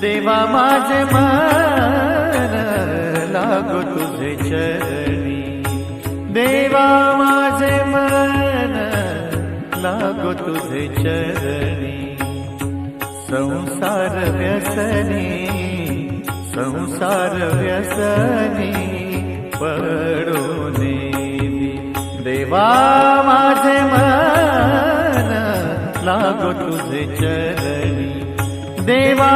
देवा माझे मन लागो तुझे चरणी, देवा माझे मन लागो तुझे चरणी। संसार व्यसनी, संसार व्यसनी पडून देवा माझे मन लागो तुझे चरणी, देवा